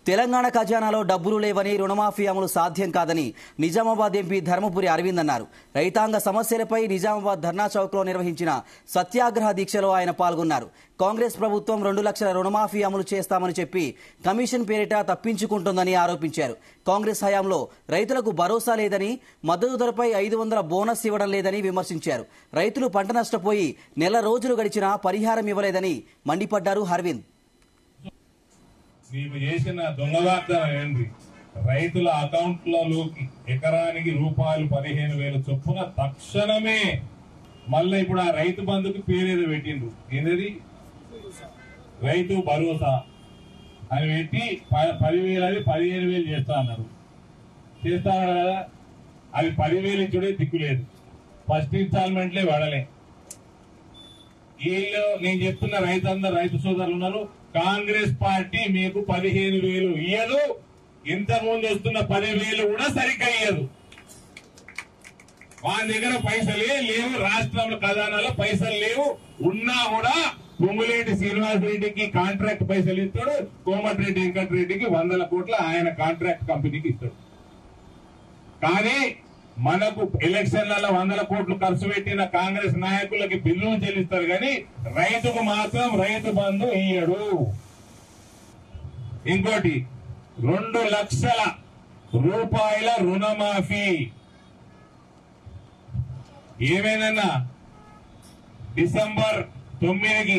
తెలంగాణ ఖజానాలో డబ్బులు లేవని రుణమాఫీ అమలు సాధ్యం కాదని నిజామాబాద్ ఎంపీ ధర్మపురి అరవింద్ అన్నారు. రైతాంగ సమస్యలపై నిజామాబాద్ ధర్నా చౌక్లో నిర్వహించిన సత్యాగ్రహ దీక్షలో ఆయన పాల్గొన్నారు. కాంగ్రెస్ ప్రభుత్వం 2 లక్షల రుణమాఫీ అమలు చేస్తామని చెప్పి కమిషన్ పేరిట తప్పించుకుంటోందని ఆరోపించారు. కాంగ్రెస్ హయాంలో రైతులకు భరోసా లేదని, మద్దతు ధరపై 500 బోనస్ ఇవ్వడం లేదని విమర్శించారు. రైతులు పంట నష్టపోయి నెల రోజులు గడిచినా పరిహారం ఇవ్వలేదని మండిపడ్డారు అరవింద్. నీవు చేసిన దొంగ వాగ్దానం ఏంటి? రైతుల అకౌంట్లలోకి ఎకరానికి రూపాయలు 15,000 చొప్పున తక్షణమే మళ్ళీ ఇప్పుడు ఆ రైతు బంధుకు పేరేదో పెట్టిండ్రు. ఏంటది? రైతు భరోసా అని పెట్టి 10,000 అది 15,000 చేస్తా అన్నారు. చేస్తా అన్నారు కదా, అది 10,000 ఇచ్చుడే దిక్కులేదు. ఫస్ట్ ఇన్స్టాల్మెంట్లే పడలే. వీళ్ళు నేను చెప్తున్న రైతు సోదరులు ఉన్నారు, కాంగ్రెస్ పార్టీ మీకు 15,000 ఇయ్యదు, ఇంతకుముందు వస్తున్న 10,000 కూడా సరిగ్గా ఇయ్యదు. వాళ్ళ దగ్గర పైసలే లేవు, రాష్ట్రంలో ఖజానాలో పైసలు లేవు. ఉన్నా కూడా పొంగులేటి శ్రీనివాస్ రెడ్డికి కాంట్రాక్ట్ పైసలు ఇస్తాడు, కోమటిరెడ్డి వెంకటరెడ్డికి 100 కోట్ల ఆయన కాంట్రాక్ట్ కంపెనీకి ఇస్తాడు. కానీ మనకు ఎలక్షన్లలో 100 కోట్లు ఖర్చు పెట్టిన కాంగ్రెస్ నాయకులకి బిల్లులు చెల్లిస్తారు, కానీ రైతుకు మాత్రం రైతు బంధు ఇయ్యడు. ఇంకోటి 2 లక్షల రూపాయల రుణమాఫీ. ఏమేనన్నా డిసెంబర్ 9కి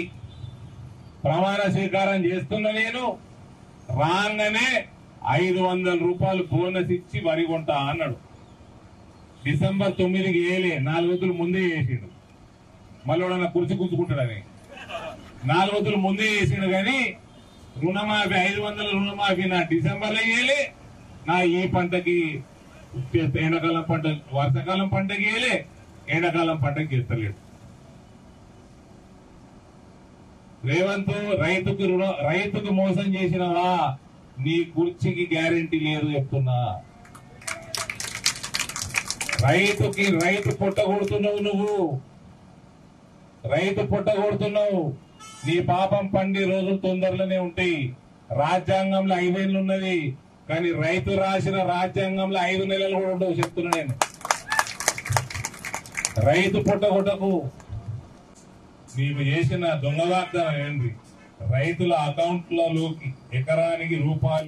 ప్రమాణ స్వీకారం చేస్తున్న నేను రాగానే 500 రూపాయలు బోనస్ ఇచ్చి వరి కొంటా అన్నాడు. డిసెంబర్ 9కి వేయలే, 4 రోజులు ముందే వేసిండు. మళ్ళీ కుర్చీ కూర్చుకుంటాడని 4 రోజులు ముందే వేసిండు. కానీ రుణమాఫీ 500 రుణమాఫీ నా డిసెంబర్లో వేయలే, నా ఈ పంటకి ఎండాకాలం పంట, వర్షాకాలం పంటకి వేయలే, ఎండాకాలం పంటకి చేస్తలేడు. రేవంత్ రైతుకు మోసం చేసినవా? నీ కుర్చీకి గ్యారెంటీ లేదు చెప్తున్నా. రైతు పొట్టగొడుతున్నావు, నువ్వు రైతు పొట్టగొడుతున్నావు. నీ పాపం పండి రోజులు తొందరలోనే ఉంటాయి. రాజ్యాంగంలో 5 ఏళ్ళు ఉన్నది, కానీ రైతు రాసిన రాజ్యాంగంలో 5 నెలలు కూడా ఉండవు చెప్తున్నా నేను. రైతు పొట్టగొట్టకు. నీవు చేసిన దొంగ వాగ్దానం ఏంటి? రైతుల అకౌంట్లలోకి ఎకరానికి రూపాయలు